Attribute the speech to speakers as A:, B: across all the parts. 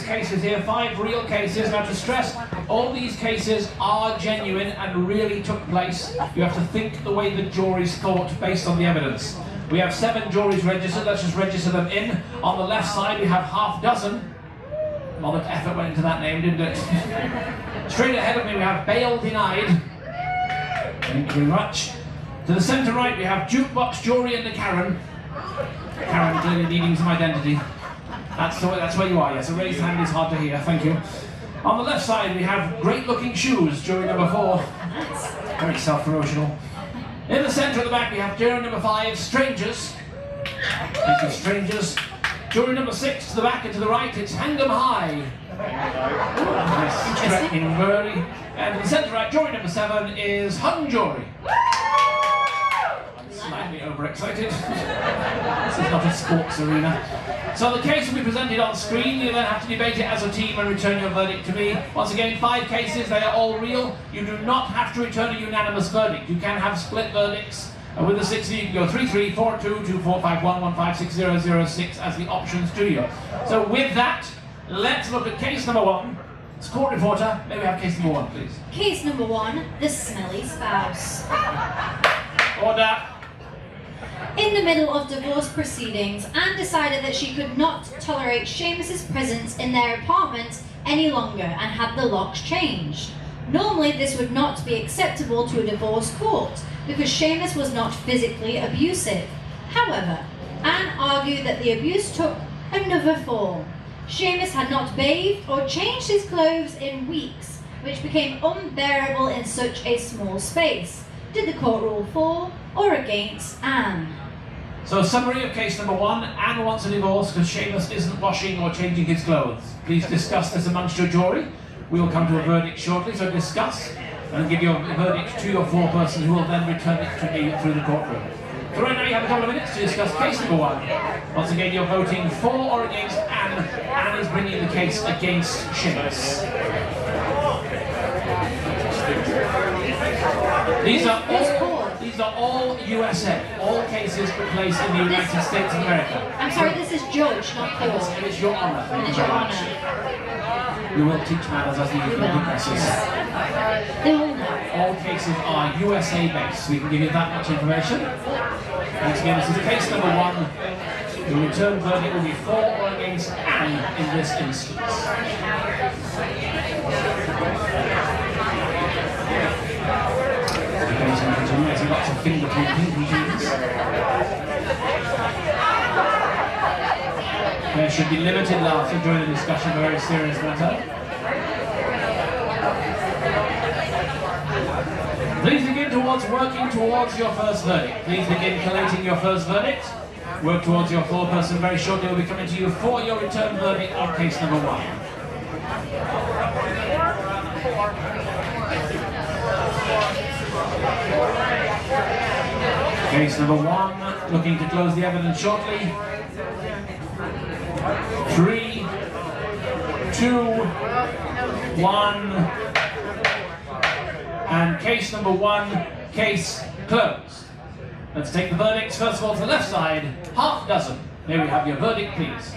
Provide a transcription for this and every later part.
A: cases here, 5 real cases. Now to stress, all these cases are genuine and really took place. You have to think the way the jury's thought based on the evidence. We have 7 juries registered, let's just register them in. On the left side we have half dozen. A lot of effort went into that name, didn't it? Straight ahead of me we have bail denied. Thank you very much. To the centre right we have jukebox jury and the Karen. Karen clearly needing some identity. That's where you are, yes. A raised hand is hard to hear, thank you. On the left side we have great looking shoes, jury number 4. Very self-promotional. In the centre of the back we have jury number 5, strangers. Thank you, strangers. Jury number 6 to the back and to the right, it's hang 'em high. Nice, threatening very. And in the centre right, jury number 7 is hung jury. Slightly overexcited. This is not a sports arena. So the case will be presented on screen. You then have to debate it as a team and return your verdict to me. Once again, 5 cases, they are all real. You do not have to return a unanimous verdict. You can have split verdicts. With the 6 you can go 3-3, 4-2, 2-4, 5-1, 1-5, 6-0, 0-6 as the options to you. So with that, let's look at case number 1. It's court reporter. May we have case number 1, please?
B: Case number 1, the smelly spouse.
A: Order.
B: In the middle of divorce proceedings, Anne decided that she could not tolerate Seamus's presence in their apartment any longer and had the locks changed. Normally this would not be acceptable to a divorce court because Seamus was not physically abusive. However, Anne argued that the abuse took another form. Seamus had not bathed or changed his clothes in weeks, which became unbearable in such a small space. Did the court rule for or against Anne?
A: So, summary of case number 1. Anne wants a divorce because Seamus isn't washing or changing his clothes. Please discuss this amongst your jury. We will come to a verdict shortly, so discuss and give your verdict to your foreperson who will then return it to me through the courtroom. So right now you have a couple of minutes to discuss case number 1. Once again, you're voting for or against Anne. Anne is bringing the case against Seamus. These are all USA. All cases took place in the United States of America.
B: I'm sorry, this is judge, not court.
A: And it's your honour.
B: And it's your honour.
A: We will teach manners as the evening progresses.
B: They will know.
A: All cases are USA based. We can give you that much information. Once again, this is case number 1. The return verdict will be for or against Anne in this instance. There's lots of finger pointing. There should be limited laughter during the discussion of a very serious matter. Please begin working towards your first verdict. Please begin collating your first verdict. Work towards your foreperson. Very shortly we'll be coming to you for your return verdict on case number 1. Case number 1, looking to close the evidence shortly. 3, 2, 1, and case number 1, case closed. Let's take the verdicts. First of all, to the left side, half dozen. May we have your verdict, please?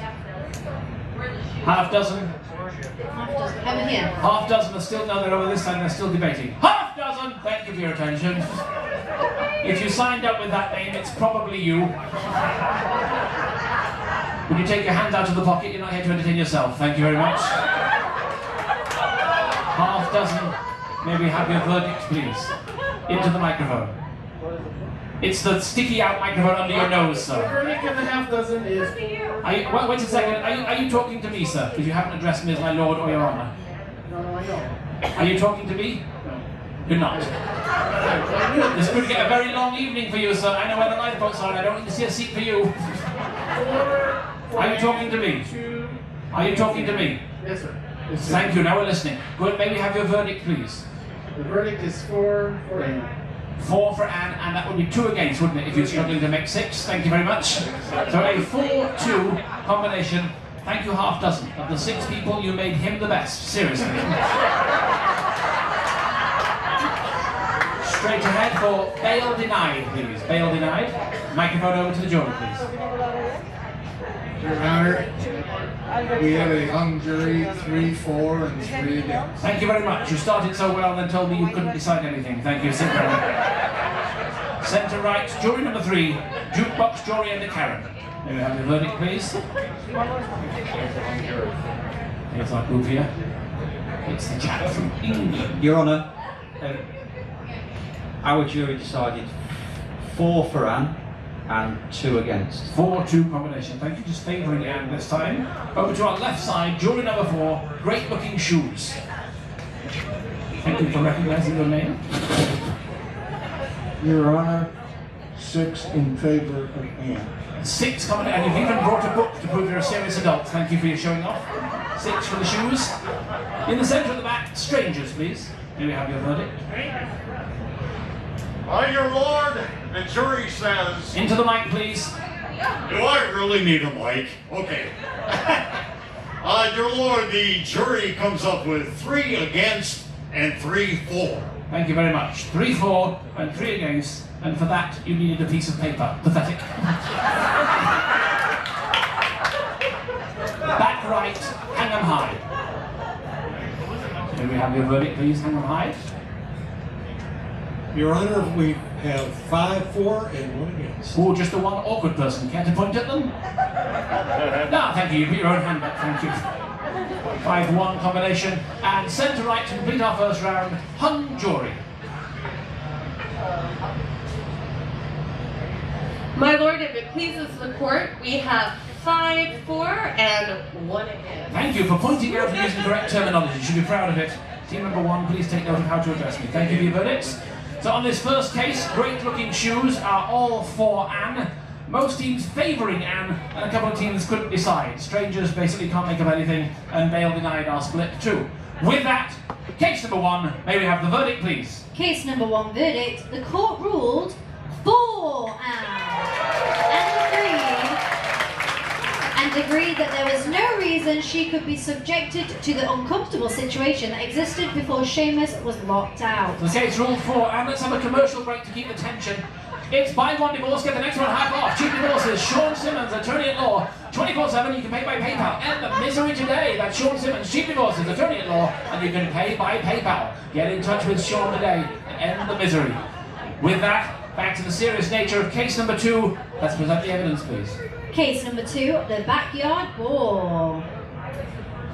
A: Half dozen.
B: Half dozen. Over here.
A: Half dozen are still, no, they're over this side and they're still debating. Half dozen! Thank you for your attention. If you signed up with that name, it's probably you. Would you take your hands out of the pocket? You're not here to entertain yourself. Thank you very much. Half dozen. May we have your verdict, please? Into the microphone. It's the sticky out microphone under your nose, sir.
C: The verdict of the half dozen is...
A: Wait a second. Are you talking to me, sir? Because you haven't addressed me as my lord or your honour.
C: No, I don't.
A: Are you talking to me?
C: No.
A: You're not. This could get a very long evening for you, sir. I know where the lifeboats are and I don't need to see a seat for you. Are you talking to me? Are you talking to me?
C: Yes, sir. Yes, sir.
A: Thank you. Now we're listening. Good. May we have your verdict, please?
C: The verdict is 4 for Anne.
A: 4 for Anne, and that would be 2 against, wouldn't it, if you're struggling to make 6? Thank you very much. So a 4-2 combination. Thank you, half dozen. Of the 6 people, you made him the best. Seriously. Straight ahead for bail denied, please. Bail denied. Microphone over to the jury, please.
D: Your Honor, we have a hung jury, 3 for, and 3 against.
A: Thank you very much. You started so well and then told me you couldn't decide anything. Thank you. Sit down. Centre right, jury number 3, jukebox jury and a Karen. May we have the verdict, please? Here's our group here. It's the chap from England.
E: Your Honour, our jury decided 4 for Anne and 2 against.
A: 4-2 combination. Thank you, just favouring Anne this time. Over to our left side, jury number 4, great looking shoes. Thank you for recognising your name.
D: Your Honor, 6 in favor of Anne.
A: 6 coming, and you've even brought a book to prove you're a serious adult. Thank you for your showing off. 6 for the shoes. In the centre of the back, strangers, please. Here we have your verdict.
F: Your Lord, the jury says...
A: Into the mic, please.
F: Do I really need a mic? Okay. Your Lord, the jury comes up with 3 against and 3 for.
A: Thank you very much. 3 for and 3 against, and for that you needed a piece of paper. Pathetic. Back right, hang 'em high. Here we have your verdict, please. Hang 'em high.
D: Your Honor, we have 5 for and 1 against.
A: Oh, just the one awkward person. Care to point at them? No, thank you. You put your own hand up. Thank you. 5-1 combination. And centre right to complete our first round, hung jury.
G: My Lord, if it pleases the court, we have 5 for and 1 against.
A: Thank you for pointing out and using the correct terminology. You should be proud of it. Team number 1, please take note of how to address me. Thank you for your verdicts. So on this first case, great looking shoes are all for Anne. Most teams favouring Anne, and a couple of teams couldn't decide. Strangers basically can't make up anything, and Bale denied our split too. With that, case number 1, may we have the verdict, please?
B: Case number 1 verdict. The court ruled for and agreed that there was no reason she could be subjected to the uncomfortable situation that existed before Seamus was locked out.
A: The case ruled for, and let's have a commercial break to keep the tension. It's buy one divorce, get the next one half off. Cheap divorces. Sean Simmons, attorney-at-law. 24/7, you can pay by PayPal. End the misery today. That's Sean Simmons, cheap divorces, attorney-at-law, and you can pay by PayPal. Get in touch with Sean today and end the misery. With that, back to the serious nature of case number 2. Let's present the evidence, please.
B: Case number 2, the backyard boar.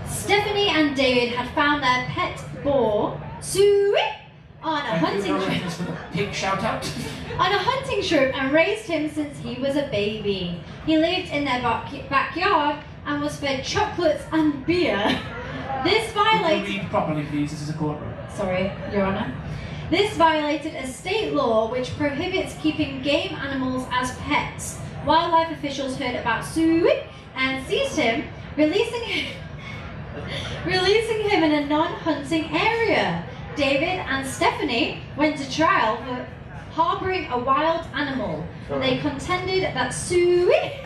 B: Stephanie and David had found their pet boar, Suey, on a hunting trip.
A: For the pig shout out.
B: On a hunting trip and raised him since he was a baby. He lived in their backyard and was fed chocolates and beer. This violated...
A: Read properly, please. This is a courtroom.
B: Sorry, Your Honour. This violated a state law which prohibits keeping game animals as pets. Wildlife officials heard about Suey and seized him, releasing him in a non-hunting area. David and Stephanie went to trial for harbouring a wild animal. They contended that Suey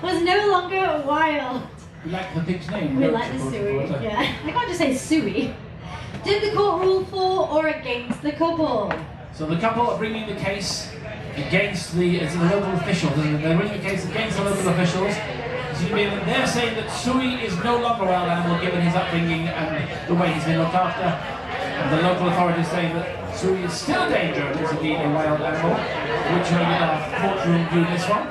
B: was no longer wild.
A: We like the pig's name.
B: We like the Suey, yeah. I can't just say Suey. Did the court rule for or against the couple?
A: So the couple are bringing the case against the local officials, isn't it? They're bringing the case against the local officials. So they're saying that Suey is no longer a wild animal given his upbringing and the way he's been looked after. And the local authorities say that Suey is still a danger and is indeed a wild animal. Which way did our courtroom do this one?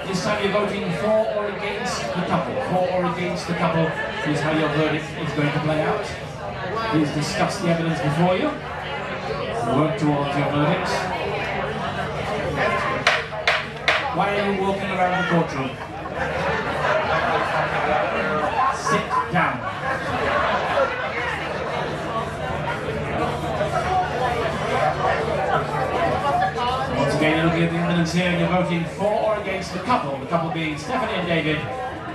A: This time you're voting for or against the couple. For or against the couple is how your verdict is going to play out. Please discuss the evidence before you. Work towards your verdicts. Why are you walking around the courtroom? Sit down. Once again, you're looking at the evidence here and you're voting for or against the couple being Stephanie and David,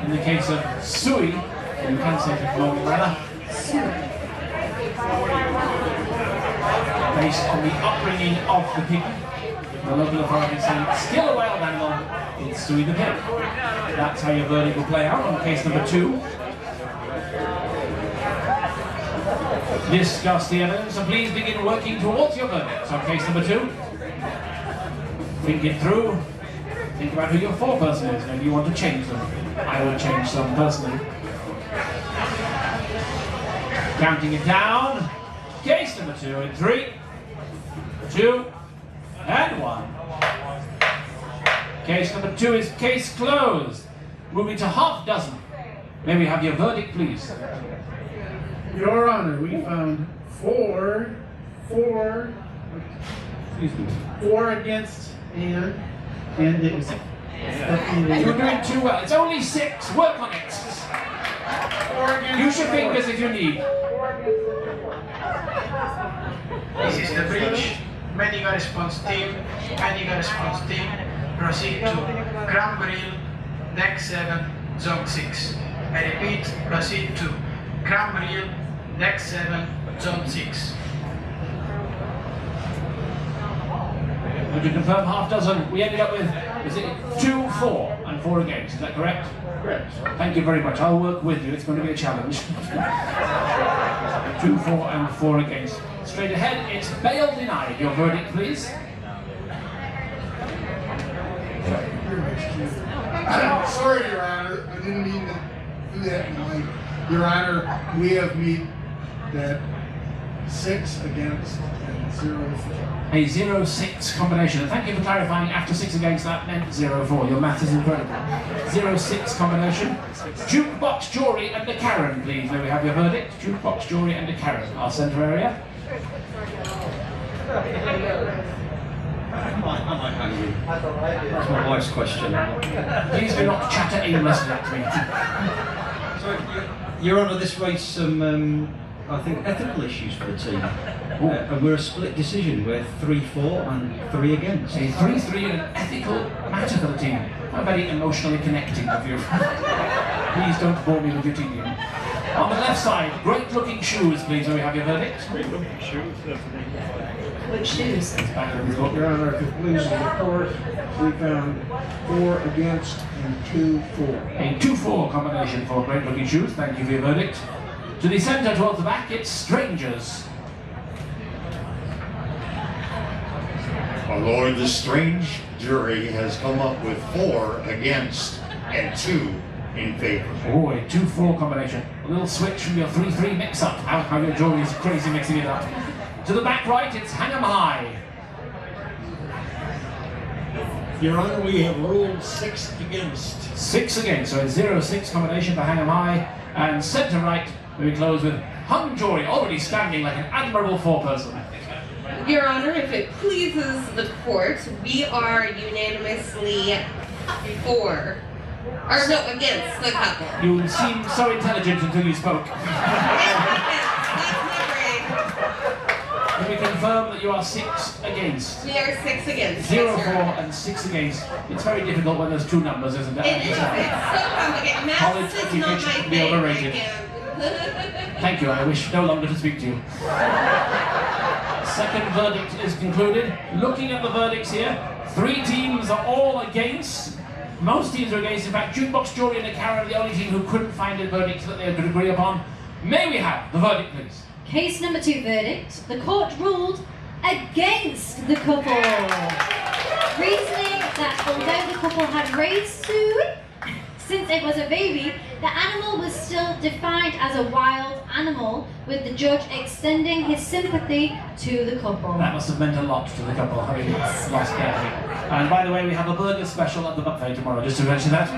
A: in the case of Suey, you can say it wrong, rather. Based on the upbringing of the pig. The local authorities say it's still a wild animal, it's Suey the pig. That's how your verdict will play out on case number 2. Discuss the evidence and please begin working towards your verdicts on case number 2. Think it through. Think about who your foreperson is. Maybe you want to change them. I would change some personally. Counting it down. Case number 2 in 3, 2, and 1. Case number 2 is case closed. Moving to half dozen. May we have your verdict, please?
C: Your Honor, we found four against Anne, and it was
A: You're doing too well. It's only 6. Work on it. Use your fingers if you need.
H: This is the bridge. Medical response team. Medical response team. Proceed to Cranberry, deck 7, zone 6. I repeat, proceed to Cranberry, deck 7, zone 6.
A: Would you confirm half dozen? We ended up with, is it 2, 4, and 4 against? Is that correct?
C: correct.
A: Thank you very much. I'll work with you. It's going to be a challenge. 2, 4, and 4 against. Straight ahead, it's bail denied. Your verdict, please.
D: Sorry, Your Honor, I didn't mean to do that. Your Honor, we have meet that 6 against and 0 for.
A: A 0-6 combination. And thank you for clarifying after 6 against that meant 0-4. Your math is incredible. 0-6 combination. Jukebox, Jory, and the Karen, please. May we have your verdict? Jukebox, Jory, and the Karen. Our centre area.
E: Am I hungry? That's my wife's question.
A: Please do not chatter aimlessly at me.
E: So, Your Honour, this raised some, I think, ethical issues for the team. And we're a split decision. We're 3-4 and 3 against.
A: A 3-3 and an ethical matter for the team. How very emotionally connecting of you. Please don't bore me with your tedium. On the left side, great-looking shoes, please. May we have your verdict?
C: Great-looking shoes.
B: Which shoes?
A: Back of the book.
C: Your Honor, to please the court, we found 4 against and 2 for.
A: A 2-4 combination for great-looking shoes. Thank you for your verdict. To the centre, towards the back, it's strangers.
F: My lord, the strange jury has come up with 4 against and 2 in favor.
A: Oh, a 2-4 combination. A little switch from your 3-3 mix-up. How your jury is crazy mixing it up. To the back right, it's hang 'em high.
I: Your Honor, we have ruled 6 against.
A: 6 again, so a 0-6 combination for hang 'em high. And centre right, we close with hung jury, already standing like an admirable 4-person.
G: Your Honor, if it pleases the court, we are unanimously 4. Or no, against the couple.
A: You seemed so intelligent until you spoke.
G: That's my brain.
A: Can we confirm that you are 6 against?
G: We are 6 against.
A: 0-4 and 6 against. It's very difficult when there's 2 numbers, isn't it?
G: It is. It's so complicated.
A: College
G: Maths is not
A: education
G: my
A: can be
G: thing.
A: overrated. Thank you, I wish no longer to speak to you. Second verdict is concluded. Looking at the verdicts here, 3 teams are all against. Most teams are against. In fact, Jukebox, Jory, and the Karen are the only team who couldn't find a verdict that they could agree upon. May we have the verdict, please?
B: Case number 2 verdict. The court ruled against the couple. Reasoning that although the couple had raised Sue since it was a baby, the animal was still defined as a wild animal, with the judge extending his sympathy to the couple.
A: That must have meant a lot to the couple, having lost their thing. And by the way, we have a burger special at the buffet tomorrow, just to mention that.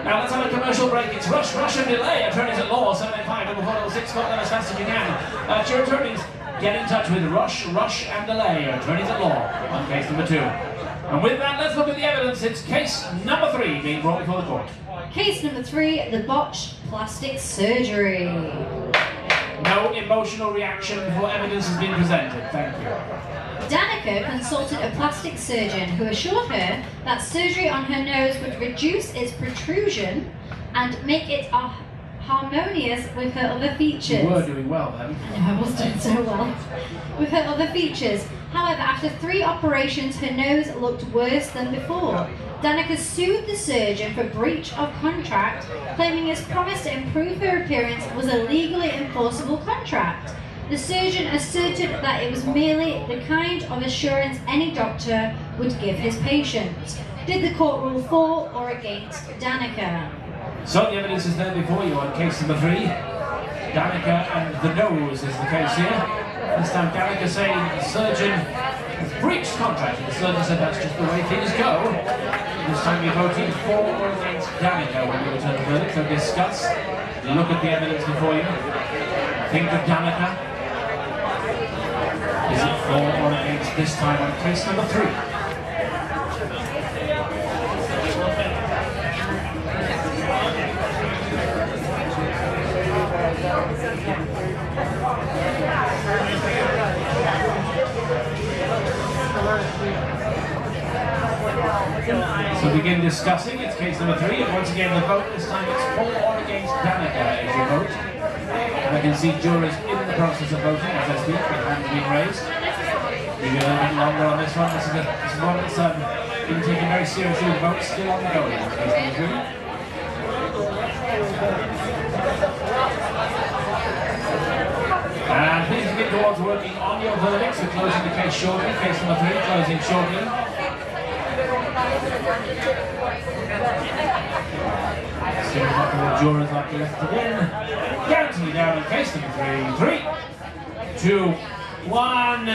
A: Now let's have a commercial break. It's rush and delay. Attorneys at law, 785-4406. Got them as fast as you can. To your attorneys, get in touch with rush and delay. Attorneys at law on case number 2. And with that, let's look at the evidence. It's case number 3 being brought before the court.
B: Case number 3, the botched plastic surgery.
A: No emotional reaction before evidence has been presented. Thank you.
B: Danica consulted a plastic surgeon who assured her that surgery on her nose would reduce its protrusion and make it harmonious with her other features.
A: You were doing well then.
B: I know, I was doing so well. With her other features. However, after 3 operations, her nose looked worse than before. Danica sued the surgeon for breach of contract, claiming his promise to improve her appearance was a legally enforceable contract. The surgeon asserted that it was merely the kind of assurance any doctor would give his patient. Did the court rule for or against Danica?
A: So the evidence is there before you on case number 3. Danica and the nose is the case here. This time Danica saying the surgeon has breached contract. The surgeon said that's just the way things go. This time you're voting for or against Danica when you return the verdict. So discuss, look at the evidence before you. Think of Danica. Is it for or against this time on case number 3? So begin discussing. It's case number 3, and once again the vote this time it's for or against Danica as you vote. And I can see jurors in the process of voting as I speak, with hands being raised. Give you a little bit longer on this one. This is one that's been taken very seriously. The vote's still ongoing. In case number 3. And please get towards working on your verdicts. We're closing the case shortly. Case number 3 closing shortly. See what the jurors are left to win. Guarantee down in case number 3. 3, 2, 1.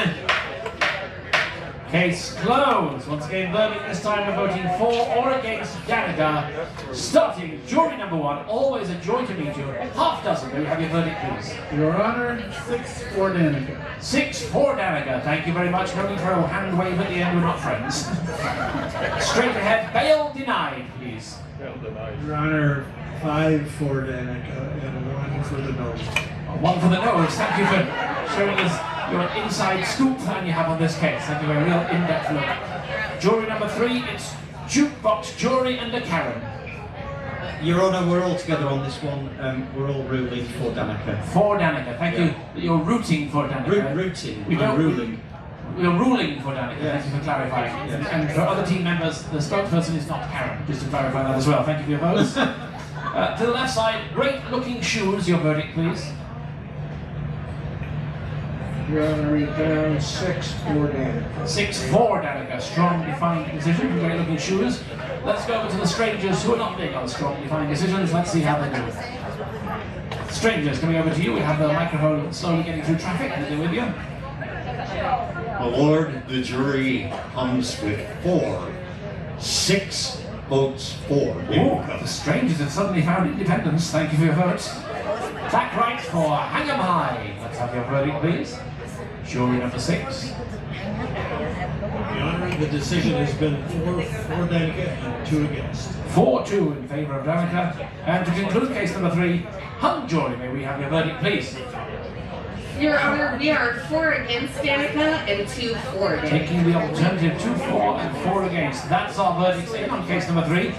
A: Case closed. Once again, verdict this time we're voting for or against Danica. Starting jury number 1. Always a joy to meet you. Half dozen. May we have your verdict, please?
D: Your Honor, 6 for Danica.
A: 6 for Danica. Thank you very much. No need for a hand wave at the end. We're not friends. Straight ahead. Bail denied, please.
C: Your Honor, 5 for Danica and 1 for the nose.
A: 1 for the nose. Thank you for showing us your inside scoop plan you have on this case. Thank you for a real in-depth look. Jury number 3, it's jukebox jury under Karen.
E: Your Honour, we're all together on this one. We're all ruling for Danica.
A: For Danica. Thank you. You're rooting for Danica.
E: Rooting.
A: We don't
E: ruling.
A: We're ruling for Danica.
E: Yes.
A: Thank you for clarifying.
E: Yes.
A: And for other team members, the spokesperson is not Karen. Just to clarify that as well. Thank you for your votes. To the left side, great-looking shoes. Your verdict, please.
C: Your Honor, read down 6 for Danica.
A: 6 for Danica. Strong, defined decision. Great-looking shoes. Let's go over to the strangers who are not big on strong, defined decisions. Let's see how they do. Strangers, coming over to you. We have the microphone slowly getting through traffic. Anything with you?
F: My lord, the jury comes with 4. 6 votes for Danica.
A: The strangers have suddenly found independence. Thank you for your vote. Back right for Hang 'em High. Let's have your verdict, please. Jury number 6.
I: Your Honor, the decision has been 4 for Danica and 2 against.
A: 4-2 in favour of Danica. And to conclude case number 3, hung jury, may we have your verdict, please?
G: Your Honor, we are 4 against Danica and 2 for Danica.
A: Taking the alternative 2 for and 4 against. That's our verdicts in on case number 3.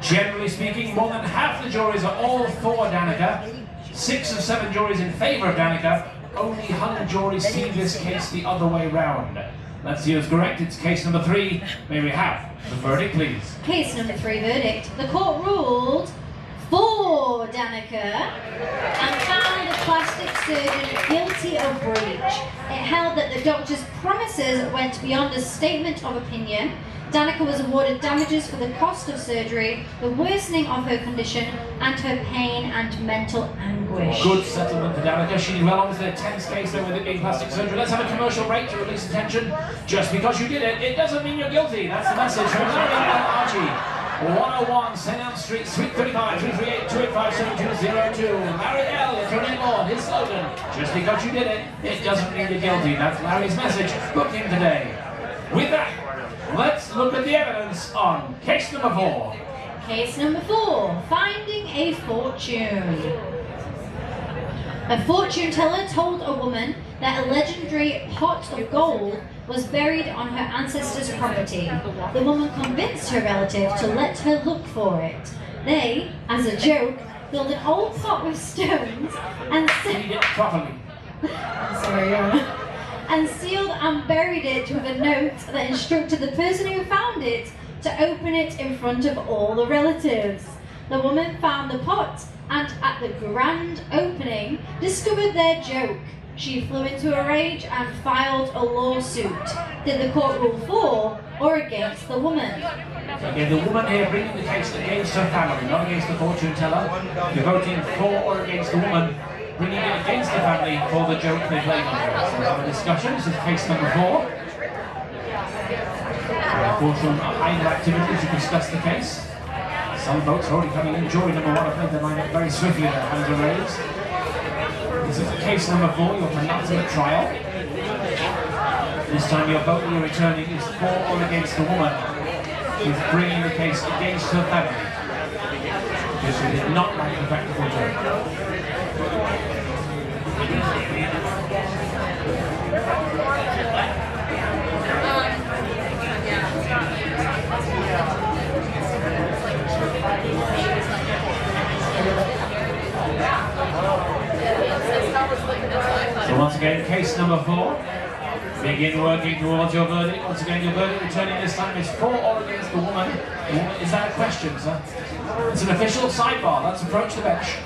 A: Generally speaking, more than half the juries are all for Danica. 6 of 7 juries in favour of Danica. Only hung juries see this case the other way round. Let's see who's correct. It's case number 3. May we have the verdict, please?
B: Case number 3 verdict. The court ruled for Danica and found the plastic surgeon guilty of breach. It held that the doctor's promises went beyond a statement of opinion. Danica was awarded damages for the cost of surgery, the worsening of her condition, and her pain and mental anguish.
A: Good settlement for Danica. She did well on their tense case there with it being plastic surgery. Let's have a commercial break to release the tension. Just because you did it, it doesn't mean you're guilty. That's the message from Larry and Archie. 101 St. Anne Street, Suite 35, 338-285-7202. Larry L. is your name on his slogan. Just because you did it, it doesn't mean you're guilty. That's Larry's message. Book him today. With that, let's look at the evidence on case number 4.
B: Case number 4, finding a fortune. A fortune teller told a woman that a legendary pot of gold was buried on her ancestors' property. The woman convinced her relative to let her look for it. They, as a joke, filled an old pot with stones and
A: Read it properly.
B: Sorry, Your Honor. And sealed and buried it with a note that instructed the person who found it to open it in front of all the relatives. The woman found the pot and at the grand opening discovered their joke. She flew into a rage and filed a lawsuit. Did the court rule for or against the woman?
A: Okay, the woman here bringing the case against her family, not against the fortune teller. You're voting for or against the woman bringing it against the family for the joke they played on her. So we'll have a discussion. This is case number 4. Unfortunately, a high activity to discuss the case. Some votes are already coming in. Jury number 1 have played their line up very swiftly. Their hands are raised. This is case number 4, your penultimate trial. This time your vote you're returning is for or against the woman who's bringing the case against her family because she did not like the practical joke. So once again, case number 4. Begin working towards your verdict. Once again, your verdict returning this time is for or against the woman. Is that a question, sir? It's an official sidebar. Let's approach the bench.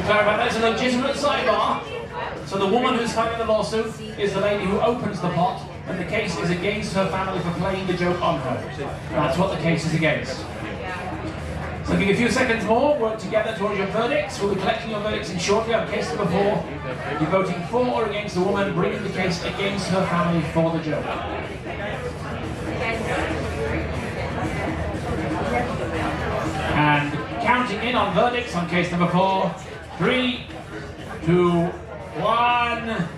A: Clarify, there's a legitimate sidebar. So the woman who's filing the lawsuit is the lady who opens the pot, and the case is against her family for playing the joke on her. That's what the case is against. So give you a few seconds more, work together towards your verdicts. We'll be collecting your verdicts in shortly on case number 4. You're voting for or against the woman bringing the case against her family for the joke. And counting in on verdicts on case number 4. 3, 2, 1.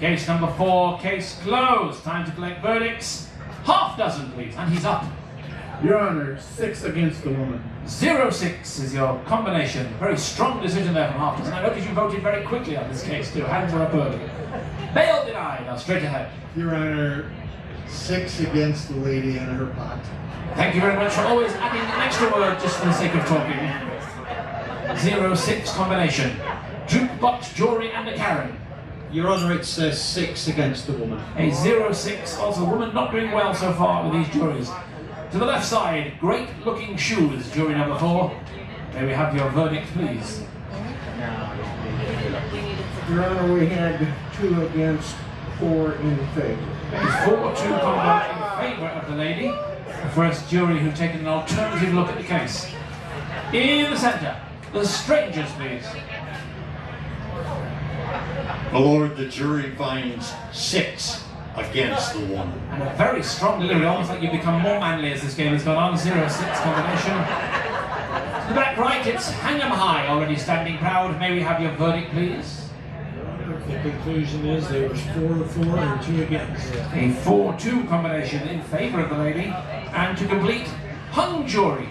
A: Case number 4, case closed. Time to collect verdicts. Half dozen, please. And he's up.
C: Your Honor, 6 against the woman.
A: 0-6 is your combination. Very strong decision there from half dozen. I noticed you voted very quickly on this case too. Hands are up early. Bail denied. Now straight ahead.
D: Your Honor, 6 against the lady and her pot.
A: Thank you very much for always adding an extra word just for the sake of talking. 0-6 combination. Jukebox, Jory and a Karen.
E: Your Honour, it's 6 against the woman.
A: A 0-6. Also, the woman not doing well so far with these juries. To the left side, great looking shoes, jury number 4. May we have your verdict, please?
C: Your Honor, we had 2 against, 4 in favor.
A: A 4-2 combat in favour of the lady. The first jury who've taken an alternative look at the case. In the centre, the strangers, please.
F: My lord, the jury finds 6 against the woman.
A: And a very strong delivery, almost like you've become more manly as this game has gone on. 0-6 combination. To the back right, it's Hang 'em High, already standing proud. May we have your verdict, please?
I: The conclusion is there was 4 for and 2 against.
A: A 4-2 combination in favour of the lady. And to complete, hung jury.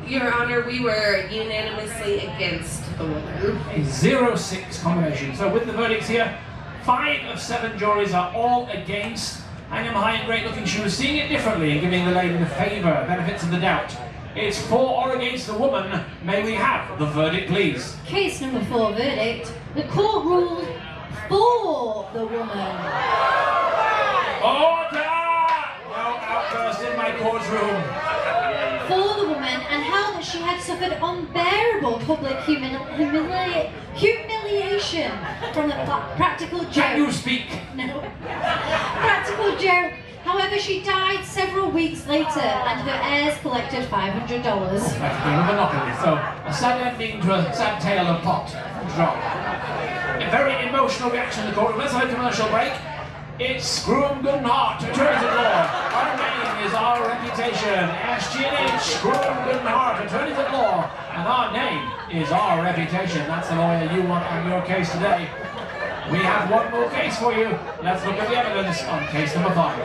G: Your Honor, we were unanimously against the woman.
A: A 0-6 combination. So with the verdicts here, 5 of 7 juries are all against. Hang 'em High in great looking shoes, seeing it differently and giving the lady the favour, benefits of the doubt. It's for or against the woman. May we have the verdict, please?
B: Case number 4 verdict. The court ruled for the woman.
A: Order! No outburst in my courtroom.
B: For the woman, and held that she had suffered unbearable public humiliation from the practical joke.
A: Can you speak?
B: No. Practical joke. However, she died several weeks later, and her heirs collected $500.
A: That's a monopoly. So, a sad ending to a sad tale of pot. Drop. A very emotional reaction in the courtroom. Let's have a commercial break. It's Screw 'em Good and Hard, attorneys at law. Our name is our reputation. SG&H, Screw 'em Good and Hard, attorneys at law. And our name is our reputation. That's the lawyer you want on your case today. We have one more case for you. Let's look at the evidence on case number 5.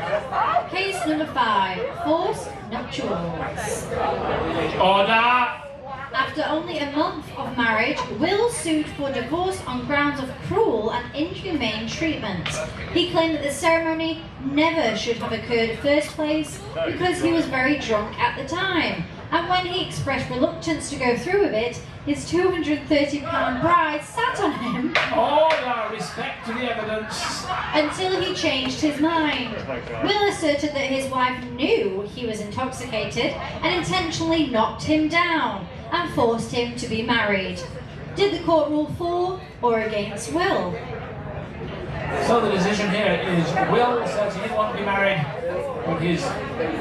B: Case number 5, forced nuptials.
A: Order!
B: After only a month of marriage, Will sued for divorce on grounds of cruel and inhumane treatment. He claimed that the ceremony never should have occurred in the first place because he was very drunk at the time. And when he expressed reluctance to go through with it, his £230 bride sat on him.
A: Order! Respect to the evidence.
B: Until he changed his mind. Will asserted that his wife knew he was intoxicated and intentionally knocked him down and forced him to be married. Did the court rule for or against Will?
A: So the decision here is Will says he didn't want to be married, but his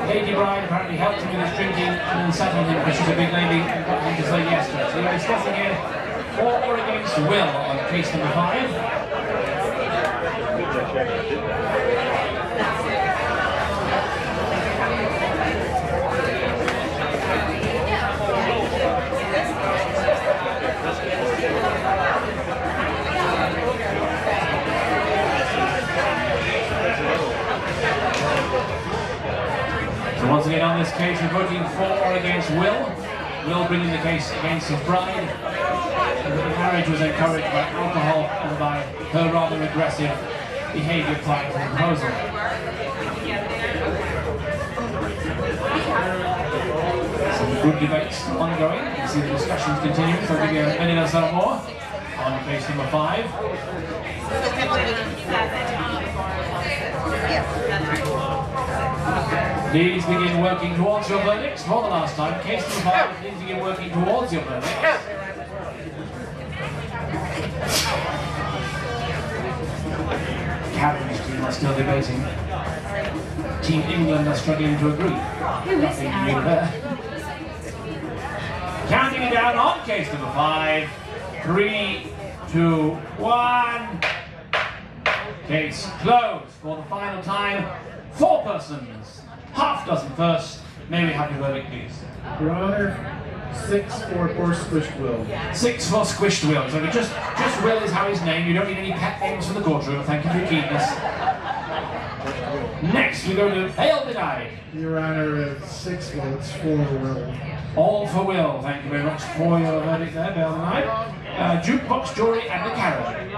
A: lady bride apparently helped him with his drinking and then settled him because she's a big lady and got him to say yes to it. So we're discussing here for or against Will on case number 5. So once again on this case we're voting for or against Will. Will bringing the case against his bride. And the marriage was encouraged by alcohol and by her rather aggressive behaviour prior to the proposal. Some good debates ongoing. You can see the discussions continuing, so I'll give you a minute or so more on case number 5. Please begin working towards your verdicts. For the last time, case number 5, please begin working towards your verdicts. Karen's team are still debating. Team England are struggling to agree. Nothing new there. Counting it down on case number 5. 3, 2, 1. Case closed for the final time. 4 persons. Half dozen first. May we have your verdict, please?
C: Your Honor, 6 for squished Will.
A: 6 for squished Will. So just Will is how he's named. You don't need any pet names for the courtroom. Thank you for your keenness. Next, we go to bail denied.
C: Your Honor, 6 votes for Will.
A: All for Will. Thank you very much for your verdict there, bail denied. Jukebox, jury, and the carriage.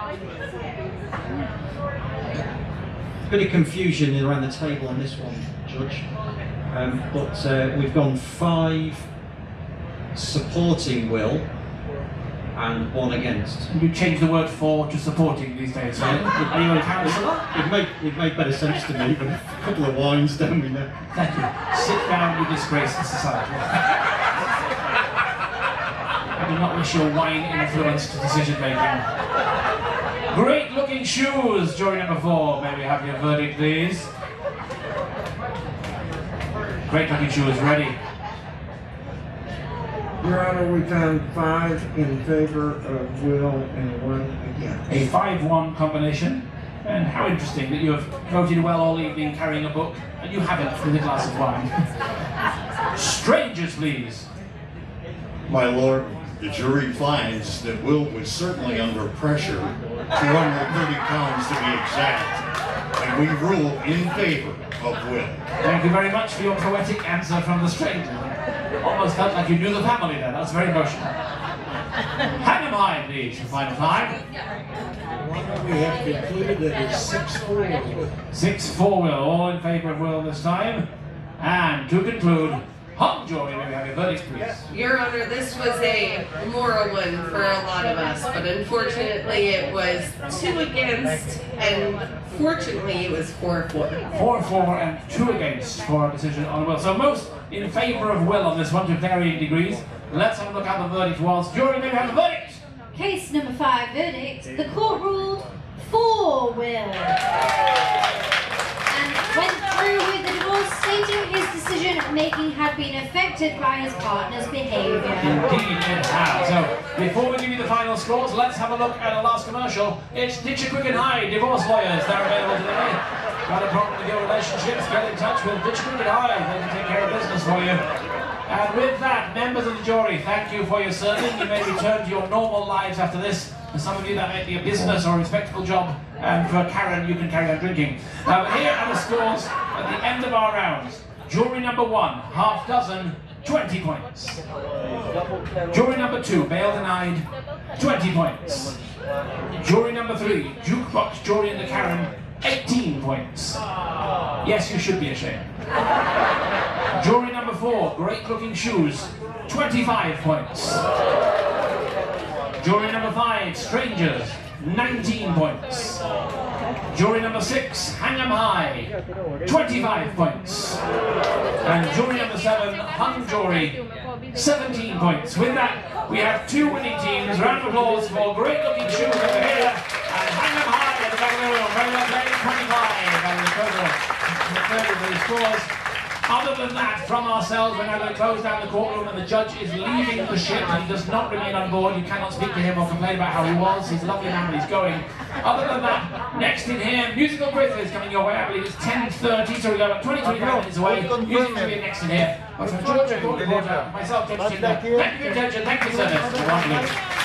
E: Bit of confusion around the table on this one, Judge. But we've gone 5 supporting Will and 1 against.
A: You change the word for to supporting these days, right? Are you a counsellor?
E: It made better sense to me, but a couple of wines down me there.
A: Thank you. Sit down, you disgrace the society. I do not wish your wine influenced decision making. Great looking shoes, jury number 4. May we have your verdict, please? Great looking shoes, ready.
C: Your Honor, we found 5 in favor of Will and 1 against.
A: A 5-1 combination. And how interesting that you have voted well all evening carrying a book, and you haven't with a glass of wine. Strangers, please.
F: My lord, the jury finds that Will was certainly under pressure, 230 pounds to be exact, and we rule in favor of Will.
A: Thank you very much for your poetic answer from the stranger. Almost felt like you knew the family there. That's very emotional. Hang 'em high, please, for final time.
I: We have concluded that it's 6-4 Will.
A: 6-4 Will, all in favour of Will this time. And to conclude, hung jury, may we have your verdict, please?
G: Your Honor, this was a moral one for a lot of us, but unfortunately it was 2 against, and fortunately it was 4-4.
A: 4-4 and 2 against for a decision on Will. So most in favour of Will on this one to varying degrees. Let's have a look at the verdict was. Jury, may we have the verdict?
B: Case number 5 verdict. The court ruled for Will. And went through with the divorce, stating his decision-making had been affected by his partner's behaviour.
A: Indeed it has. So, before we give you the final scores, let's have a look at a last commercial. It's Ditcher Quick and High Divorce Lawyers. They're available today. Got a problem with your relationships? Get in touch with Ditcher Quick and High. They can take care of business for you. And with that, members of the jury, thank you for your serving. You may return to your normal lives after this. For some of you, that might be a business or a respectable job. And for Karen, you can carry on drinking. But here are the scores at the end of our rounds. Jury number 1, half dozen, 20 points. Jury number 2, bail denied, 20 points. Jury number 3, jukebox, jury and the Karen, 18 points. Yes, you should be ashamed. Jury number 4, great looking shoes, 25 points. Jury number 5, strangers, 19 points. Jury number 6, Hang 'em High, 25 points. And jury number 7, Hung Jury, 17 points. With that, we have 2 winning teams. Round of applause for great looking shoes over here and Hang 'em High at the back of the room. Very well played, 25 and the total for the scores. Other than that, from ourselves, we're now going to close down the courtroom and the judge is leaving the ship. He does not remain on board. You cannot speak to him or complain about how he was. He's a lovely man when he's going. Other than that, next in here, musical quiz is coming your way. I believe it's 10:30, so we've got about 25 minutes away. Music will be next in here. But from Georgia, myself, Judge Tinder, thank you for your attention, thank you for your service.